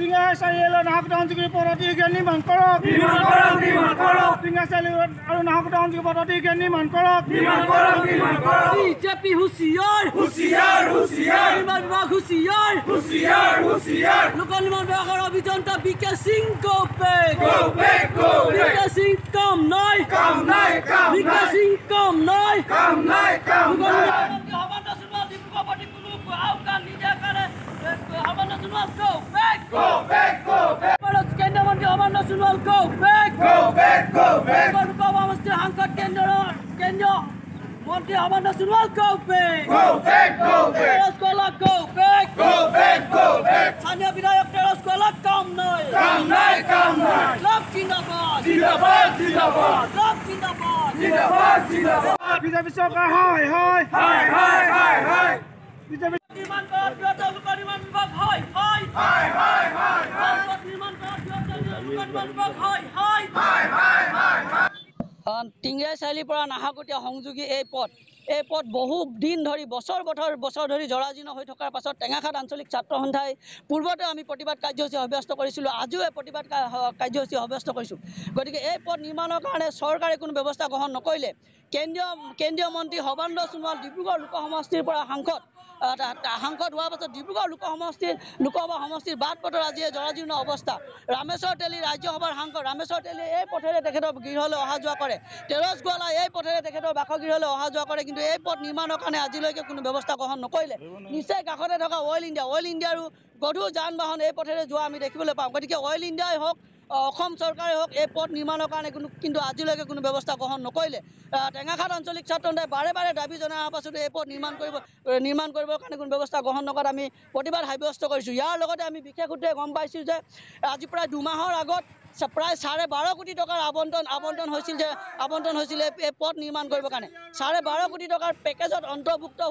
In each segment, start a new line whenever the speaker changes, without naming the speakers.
টিঙা চাৰিআলি নাহকটা অঞ্চল পদ্ধতি নিৰ্মাণ কৰক টিঙা চাৰিআলি আৰু নাহকটা অঞ্চল পদ্ধতি নিৰ্মাণ কৰক
বিজেপি হুঁচিয়াৰ নিৰ্মাণ বিভাগ হুঁচিয়াৰ লোক নিৰ্মাণ বিভাগৰ অভিযন্তা বিকে সিং গো বেক বিকে সিং কাম নাই বিকে সিং কাম নাই কেন্দ্ৰীয় মন্ত্ৰী অমৰনাথ সোণোৱাল গো বেক সমষ্টিৰ সাংসদ কেন্দ্ৰীয় মন্ত্ৰী অমৰনাথ সোণোৱাল গো বেক তেৰছ কলা গো বেক স্থানীয় বিধায়ক তেৰছ কলা কাম নাই লাভ জিন্দাবাদ লাভ জিন্দাবাদ
বিজেপি চৰকাৰ হয় বিজেপি
নিৰ্মাণ কৰা বৃহত্তৰ লোক নিৰ্মাণ বিভাগ হয় নিৰ্মাণ কৰা বৃহত্তৰ লোক নিৰ্মাণ বিভাগ হয় টিংৰাই চাৰিআলিৰ পৰা নাহৰকটীয়া সংযোগী এই পথ বহু দিন ধৰি বছৰ ধৰি জৰাজীৰ্ণ হৈ থকাৰ পাছত টেঙাখাট আঞ্চলিক ছাত্ৰ সন্থাই পূৰ্বতে আমি প্ৰতিবাদ কাৰ্যসূচী অব্যাহত কৰিছিলোঁ আজিও এই প্ৰতিবাদ কাৰ্যসূচী অব্যাহত কৰিছোঁ গতিকে এই পথ নিৰ্মাণৰ কাৰণে চৰকাৰে কোনো ব্যৱস্থা গ্ৰহণ নকৰিলে কেন্দ্ৰীয় মন্ত্ৰী সৰ্বানন্দ সোণোৱাল ডিব্ৰুগড় লোক সমষ্টিৰ পৰা সাংসদ হোৱাৰ পাছত ডিব্ৰুগড় লোকসভা সমষ্টিৰ বাট পথৰ আজি জৰাজীৰ্ণ অৱস্থা ৰামেশ্বৰ তেলী ৰাজ্যসভাৰ সাংসদ ৰামেশ্বৰ তেলী এই পথেৰে তেখেতৰ গৃহলৈ অহা যোৱা কৰে তেৰছ গোৱালা এই পথেৰে তেখেতৰ বাসগৃহলৈ অহা যোৱা কৰে কিন্তু এই পথ নিৰ্মাণৰ কাৰণে আজিলৈকে কোনো ব্যৱস্থা গ্ৰহণ নকৰিলে নিশ্চয় কাষতে থকা অইল ইণ্ডিয়াৰো গধুৰ যান বাহন এই পথেৰে যোৱা আমি দেখিবলৈ পাওঁ গতিকে অইল ইণ্ডিয়াই হওক অসম চৰকাৰে হওক এই পথ নিৰ্মাণৰ কাৰণে কিন্তু আজিলৈকে কোনো ব্যৱস্থা গ্ৰহণ নকৰিলে টেঙাখাট আঞ্চলিক ছাত্ৰ সন্থাই বাৰে দাবী জনাই অহাৰ পাছতো এই পথ নিৰ্মাণ কৰিবৰ কাৰণে কোনো ব্যৱস্থা গ্ৰহণ নকৰাত আমি প্ৰতিবাদ সাব্যস্ত কৰিছোঁ ইয়াৰ লগতে আমি বিশেষ সূত্ৰে গম পাইছোঁ যে আজি প্ৰায় 2 মাহৰ আগত প্ৰায় 12.5 কোটি টকাৰ আবণ্টন হৈছিল এই পথ নিৰ্মাণ কৰিবৰ কাৰণে 12.5 কোটি টকাৰ পেকেজত অন্তৰ্ভুক্ত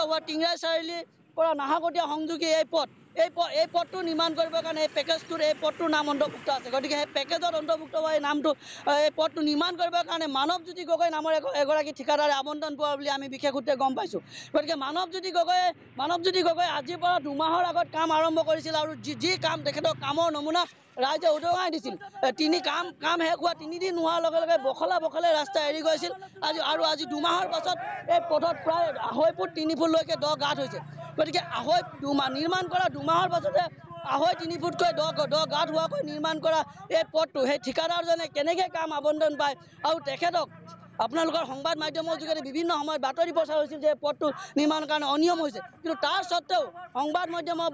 হোৱা টিংৰাই চাৰিআলিৰ পৰা নাহৰকটীয়া সংযোগী এই পথটো নিৰ্মাণ কৰিবৰ কাৰণে এই পেকেজটোৰ এই পথটোৰ নাম অন্তৰ্ভুক্ত আছে গতিকে সেই পেকেজত অন্তৰ্ভুক্ত হোৱা এই পথটো নিৰ্মাণ কৰিবৰ কাৰণে মানৱজ্যোতি গগৈ নামৰ এগৰাকী ঠিকাদাৰে আবণ্টন পোৱা বুলি আমি বিশেষ সূত্ৰে গম পাইছোঁ গতিকে মানৱজ্যোতি গগৈ আজিৰ পৰা 2 মাহৰ আগত কাম আৰম্ভ কৰিছিল আৰু যি কাম তেখেতৰ কামৰ নমুনা ৰাইজে উদঙাই দিছিল কাম শেষ হোৱা 3 দিন হোৱাৰ লগে লগে বখলে ৰাস্তা এৰি গৈছিল আজি 2 মাহৰ পাছত এই পথত প্ৰায় 2.5 ফুট 3 ফুটলৈকে দ গাঁত হৈছে গতিকে নিৰ্মাণ কৰা 2 মাহৰ পাছতে 2.5-3 ফুটকৈ দ গাঁত হোৱাকৈ নিৰ্মাণ কৰা এই পথটো সেই ঠিকাদাৰজনে কেনেকৈ কাম আবণ্টন পায় আৰু তেখেতক আপোনালোকৰ সংবাদ মাধ্যমৰ যোগেদি বিভিন্ন সময়ত বাতৰি প্ৰচাৰ হৈছিল যে পথটো নিৰ্মাণৰ কাৰণে অনিয়ম হৈছে কিন্তু তাৰ স্বত্তেও সংবাদ মাধ্যমৰ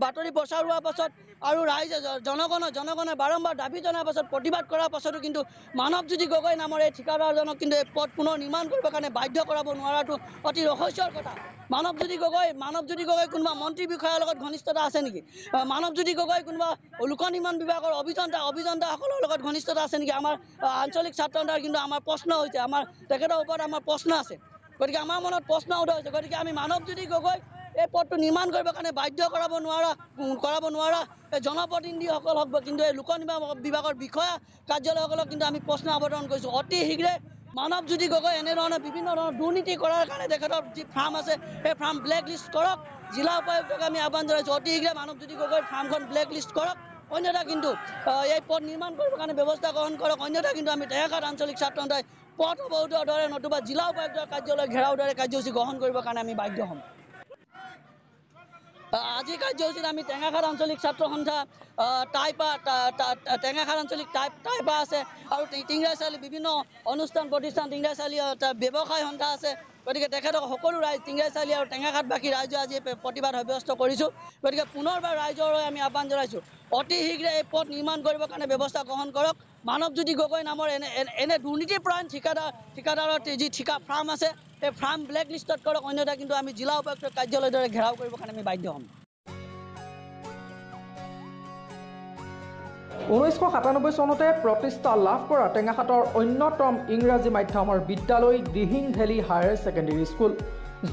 বাতৰি প্ৰচাৰ হোৱাৰ পাছত আৰু ৰাইজে জনগণে বাৰম্বাৰ দাবী জনাৰ পাছত প্ৰতিবাদ কৰাৰ পাছতো কিন্তু মানৱজ্যোতি গগৈ নামৰ এই ঠিকাদাৰজনক কিন্তু এই পথ পুনৰ নিৰ্মাণ কৰিবৰ কাৰণে বাধ্য কৰাব নোৱাৰাটো অতি ৰহস্যৰ কথা মানৱজ্যোতি গগৈ কোনোবা মন্ত্ৰী বিষয়াৰ লগত ঘনিষ্ঠতা আছে নেকি মানৱজ্যোতি গগৈ কোনোবা লোক নিৰ্মাণ বিভাগৰ অভিযন্তাসকলৰ লগত ঘনিষ্ঠতা আছে নেকি আমাৰ আঞ্চলিক ছাত্ৰ সন্থাৰ কিন্তু আমাৰ প্ৰশ্ন হৈছে তেখেতৰ ওপৰত আমাৰ প্ৰশ্ন আছে গতিকে আমাৰ মনত প্ৰশ্ন উদয় হৈছে গতিকে আমি মানৱজ্যোতি গগৈ এই পথটো নিৰ্মাণ কৰিবৰ কাৰণে বাধ্য কৰাব নোৱাৰা জনপ্ৰতিনিধিসকল হওক কিন্তু এই লোক নিৰ্মাণ বিভাগৰ বিষয়া কাৰ্যালয়সকলক কিন্তু আমি প্ৰশ্ন আবেদন কৰিছোঁ অতি শীঘ্ৰে মানৱজ্যোতি গগৈ এনেধৰণৰ বিভিন্ন ধৰণৰ দুৰ্নীতি কৰাৰ কাৰণে তেখেতৰ যি ফাৰ্ম আছে সেই ফাৰ্ম ব্লেক লিষ্ট কৰক জিলা উপায়ুক্তক আমি আহ্বান জনাইছোঁ অতি শীঘ্ৰে মানৱজ্যোতি গগৈৰ ফাৰ্মখন ব্লেক লিষ্ট কৰক অন্যথা কিন্তু এই পথ নিৰ্মাণ কৰিবৰ কাৰণে ব্যৱস্থা গ্ৰহণ কৰক অন্যথা কিন্তু আমি টেঙাখাট আঞ্চলিক ছাত্ৰ সন্থাই পথ অৱৰোধৰ দৰে নতুবা জিলা উপায়ুক্তৰ কাৰ্যালয় ঘেৰাওৰ দৰে কাৰ্যসূচী গ্ৰহণ কৰিবৰ কাৰণে আমি বাধ্য হ'ম আজি কাৰ্যসূচীত আমি টেঙাখাট আঞ্চলিক ছাত্ৰ সন্থা টেঙাখাট আঞ্চলিক টাইপা আছে আৰু টিংৰাই চাৰিআলি বিভিন্ন অনুষ্ঠান প্ৰতিষ্ঠান টিংৰাই চাৰিআলি ব্যৱসায় সন্থা আছে গতিকে তেখেতক সকলো ৰাইজ টিংৰাই চাৰিআলি আৰু টেঙাখাটবাসী ৰাইজে আজি প্ৰতিবাদ সাব্যস্ত কৰিছোঁ গতিকে পুনৰবাৰ ৰাইজৰ আমি আহ্বান জনাইছোঁ অতি শীঘ্ৰে এই পথ নিৰ্মাণ কৰিবৰ কাৰণে ব্যৱস্থা গ্ৰহণ কৰক মানৱজ্যোতি গগৈ নামৰ এনে দুৰ্নীতিপৰায়ণ ঠিকাদাৰৰ যি ঠিকা ফাৰ্ম আছে এই ফাৰ্ম ব্লেক লিষ্টত কৰক অন্যথা কিন্তু আমি জিলা উপায়ুক্তৰ কাৰ্যালয়ৰ দৰে ঘেৰাও কৰিবৰ কাৰণে আমি বাধ্য হ'ম
1997 চনতে প্ৰতিষ্ঠা লাভ কৰা টেঙাখাটৰ অন্যতম ইংৰাজী মাধ্যমৰ বিদ্যালয় Dihing valley higher secondary school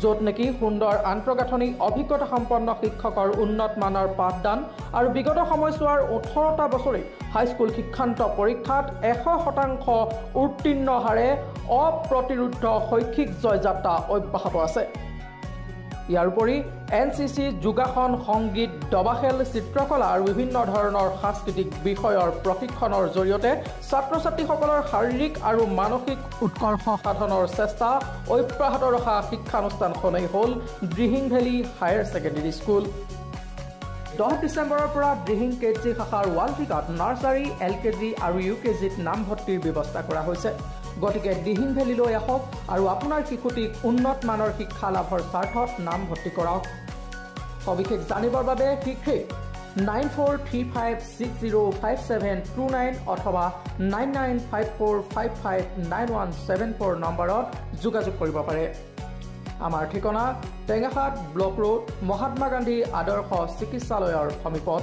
য'ত নেকি সুন্দৰ আন্তঃগাঁথনি অভিজ্ঞতা সম্পন্ন শিক্ষকৰ উন্নত মানৰ পাঠদান আৰু বিগত সময়ছোৱাৰ 18টা বছৰে হাইস্কুল শিক্ষান্ত পৰীক্ষাত 100% উত্তীৰ্ণ হাৰে অপ্ৰতিৰোধ শৈক্ষিক জয়যাত্ৰা অব্যাহত আছে ইয়াৰ উপৰি NCC, যোগাসন, সংগীত, দবাখেল, চিত্ৰকলা আৰু বিভিন্ন ধৰণৰ সাংস্কৃতিক বিষয়ৰ প্ৰশিক্ষণৰ জৰিয়তে ছাত্ৰ-ছাত্ৰীসকলৰ শাৰীৰিক আৰু মানসিক উৎকৰ্ষ সাধনৰ চেষ্টা অব্যাহত ৰখা শিক্ষানুষ্ঠানখনেই হ'ল Dihing valley higher secondary school. 10 ডিচেম্বৰৰ পৰা দিহিং কেজি শাখাৰ ৱালটিকাত নাৰ্চাৰী, LKG আৰু UKGত নামভৰ্তিৰ ব্যৱস্থা কৰা হৈছে। গতিকে দিহিং ভেলীলৈ আহক আৰু আপোনাৰ শিশুটিক উন্নত মানৰ শিক্ষা লাভৰ স্বাৰ্থত নামভৰ্তি কৰক। সবিশেষ জানিবৰ বাবে শীঘ্ৰেই 9435605729 অথবা 9954559174 নম্বৰত যোগাযোগ কৰিব পাৰে। আমাৰ ঠিকনা টেঙাখাট ব্লক ৰোড, মহাত্মা গান্ধী আদৰ্শ চিকিৎসালয়ৰ সমীপত।